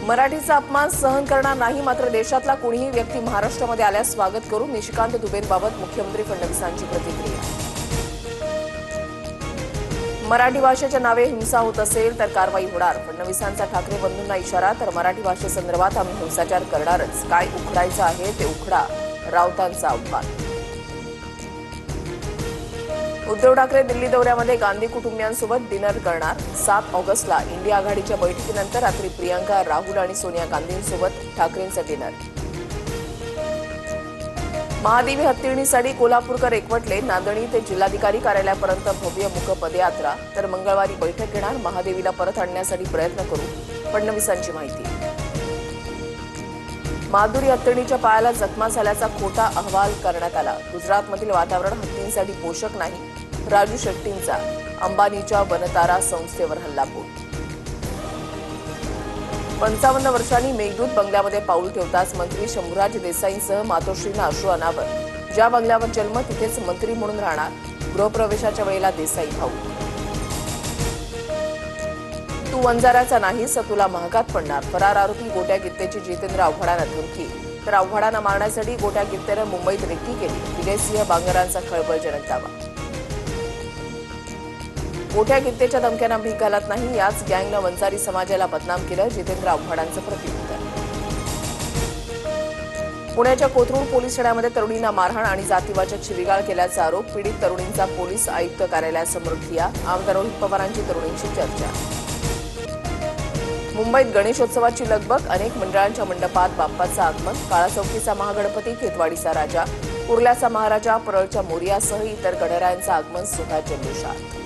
मराठीचा अपमान सहन करणार नाही, मात्र देशातला कोणीही व्यक्ती महाराष्ट्रामध्ये आल्यास स्वागत करू, निशिकांत दुबेंबाबत मुख्यमंत्री फडणवीसांची प्रतिक्रिया. मराठी भाषेच्या नावे हिंसा होत असेल तर कारवाई होणार, फडणवीसांचा ठाकरे बंधूंना इशारा. तर मराठी भाषेसंदर्भात आम्ही हिंसाचार करणारच, काय उखडायचं आहे ते उखडा, राऊतांचं आव्हान. उद्धव ठाकरे दिल्ली दौऱ्यामध्ये गांधी कुटुंबियांसोबत डिनर करणार. 7 ऑगस्टला इंडिया आघाडीच्या बैठकीनंतर रात्री प्रियंका, राहुल आणि सोनिया गांधींसोबत ठाकरेंचं डिनर. महादेवी हत्तीणीसाठी कोल्हापूरकर एकवटले, नांदणी ते जिल्हाधिकारी कार्यालयापर्यंत भव्य मूक पदयात्रा. तर मंगळवारी बैठक घेणार, महादेवीला परत आणण्यासाठी प्रयत्न करू, फडणवीसांची माहिती. माधुरी हत्तीणीच्या पायाला जखमा झाल्याचा खोटा अहवाल करण्यात आला. गुजरातमधील वातावरण हत्तींसाठी पोषक नाही, राजू शेट्टींचा अंबानीच्या वनतारा संस्थेवर हल्लाबोल. 55 वर्षांनी मेघदूत बंगल्यामध्ये पाऊल ठेवताच मंत्री शंभूराज देसाईंसह मातोश्रींना अश्रू अनावर. ज्या बंगल्यावर जन्म तिथेच मंत्री म्हणून राहणार, गृहप्रवेशाच्या वेळेला देसाई भाऊ. तू वंजाराचा नाहीस, तुला महागात पडणार. फरार आरोपी गोट्या गित्तेची जितेंद्र आव्हाडांना धमकी. तर आव्हाडांना मारण्यासाठी गोट्या गित्तेनं मुंबईत रेकी केली, विजयसिंह बांगरांचा खळबळजनक दावा. गोट्या गित्तेच्या धमक्यांना भीक घालत नाही, याच गँगनं वंजारी समाजाला बदनाम केलं, जितेंद्र आव्हाडांचं प्रत्युत्तर. पुण्याच्या कोथरूड पोलीस ठाण्यामध्ये तरुणींना मारहाण आणि जातीवाचक शिवीगाळ केल्याचा आरोप. पीडित तरुणींचा पोलीस आयुक्त कार्यालयासमोर ठिय्या. आमदार रोहित पवारांची तरुणींशी चर्चा. मुंबईत गणेशोत्सवाची लगबग, अनेक मंडळांच्या मंडपात बाप्पाचं आगमन. काळाचौकीचा महागणपती, खेतवाडीचा राजा, कुर्ल्याचा महाराजा, परळच्या मोरयासह इतर गणरायांचं आगमन सुद्धा जल्लोषात.